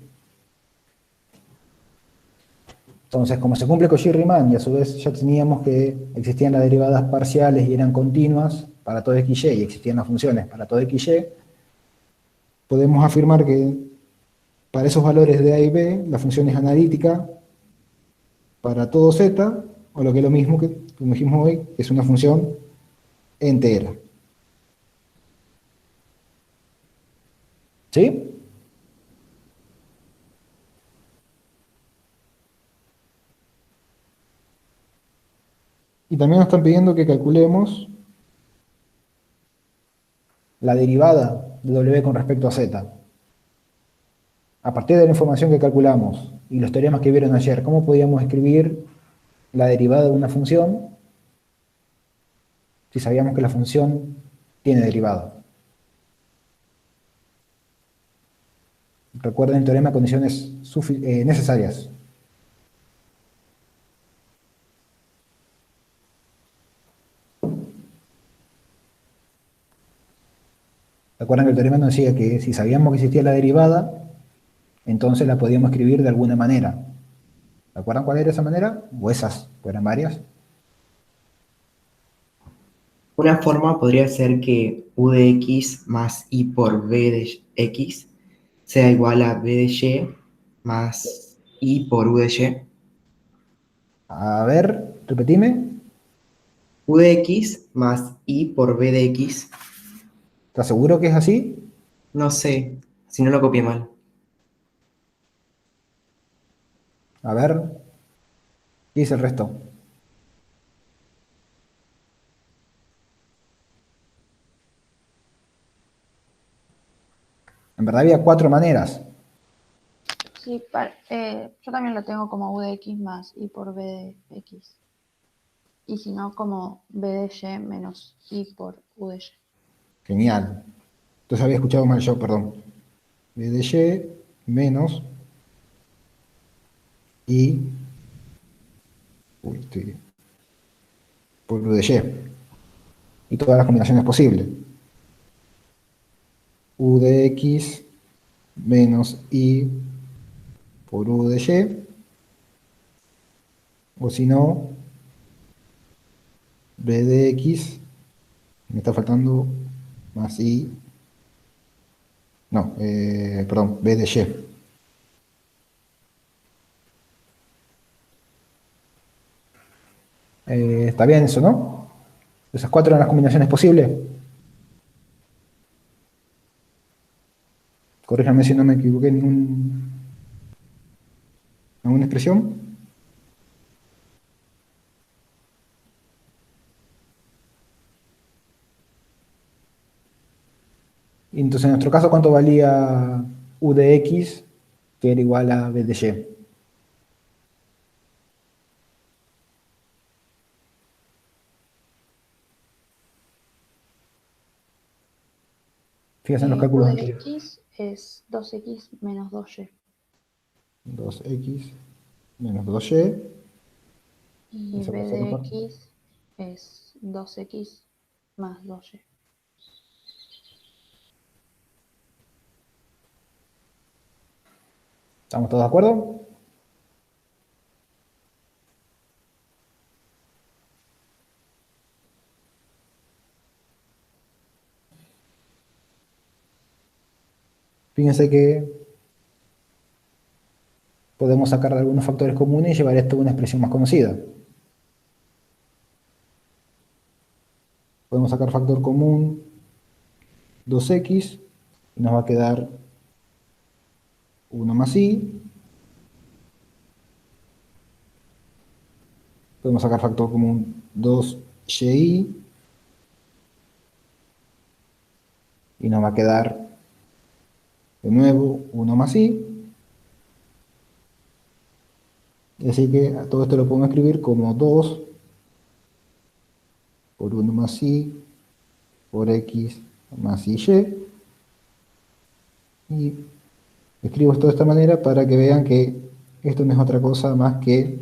Entonces, como se cumple Cauchy-Riemann y a su vez ya teníamos que existían las derivadas parciales y eran continuas para todo XY y existían las funciones para todo XY, podemos afirmar que para esos valores de A y B la función es analítica para todo Z, o lo que es lo mismo que, como dijimos hoy, es una función entera. ¿Sí? Y también nos están pidiendo que calculemos la derivada de W con respecto a Z. A partir de la información que calculamos y los teoremas que vieron ayer, ¿cómo podíamos escribir la derivada de una función si sabíamos que la función tiene derivada? Recuerden el teorema de condiciones necesarias. Recuerden que el teorema nos decía que si sabíamos que existía la derivada, entonces la podíamos escribir de alguna manera. ¿Recuerdan cuál era esa manera? O esas, eran varias. Una forma podría ser que U de X más I por B de X sea igual a B de Y más I por U de Y. A ver, repetime. U de X más I por B de X. ¿Estás seguro que es así? No sé, si no lo copié mal. A ver, ¿qué dice el resto? En verdad había 4 maneras. Sí, yo también lo tengo como U de X más I por B de X. Y si no, como B de Y menos I por U de Y. Genial. Entonces había escuchado mal yo, perdón. B de Y menos I por U de Y. Y todas las combinaciones posibles. U de X menos I por U de Y. O si no, B de X, me está faltando más I. No, perdón, B de Y. Está bien eso, ¿no? Esas 4 eran las combinaciones posibles. Corríjame si no me equivoqué en ninguna expresión. Y entonces, en nuestro caso, ¿cuánto valía U de X, que era igual a B de Y? Fíjense en los U cálculos de anteriores. X es 2X menos 2Y. 2X menos 2Y. Y Esa B cosa de aparte. X es 2X más 2Y. ¿Estamos todos de acuerdo? Fíjense que podemos sacar algunos factores comunes y llevar esto a una expresión más conocida. Podemos sacar factor común 2X y nos va a quedar 1 más I. Podemos sacar factor común 2Y y nos va a quedar de nuevo 1 más I. Así que todo esto lo podemos escribir como 2 por 1 más I por X más Y. Y escribo esto de esta manera para que vean que esto no es otra cosa más que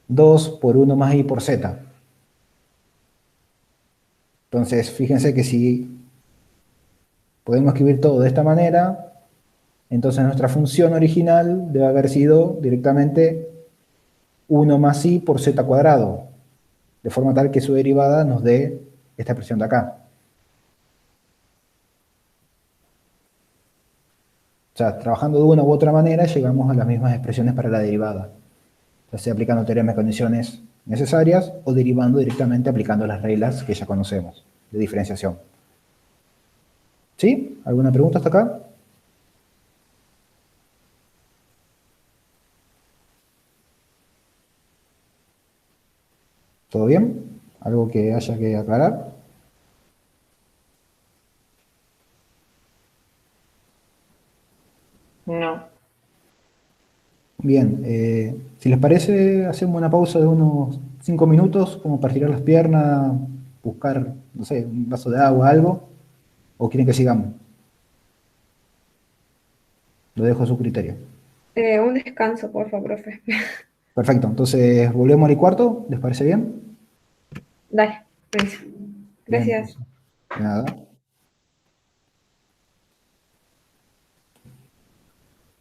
2 por 1 más I por Z. Entonces, fíjense que si podemos escribir todo de esta manera, entonces nuestra función original debe haber sido directamente 1 más I por Z cuadrado, de forma tal que su derivada nos dé esta expresión de acá. O sea, trabajando de una u otra manera llegamos a las mismas expresiones para la derivada, ya sea aplicando teoremas y condiciones necesarias o derivando directamente aplicando las reglas que ya conocemos de diferenciación. ¿Sí? ¿Alguna pregunta hasta acá? ¿Todo bien? ¿Algo que haya que aclarar? No. Bien, si les parece, hacemos una pausa de unos 5 minutos como para girar las piernas, buscar, no sé, un vaso de agua, algo, o quieren que sigamos. Lo dejo a su criterio. Un descanso, por favor, profe. Perfecto, entonces volvemos al cuarto, ¿les parece bien? Dale, buenísimo. Bien, Gracias. nada.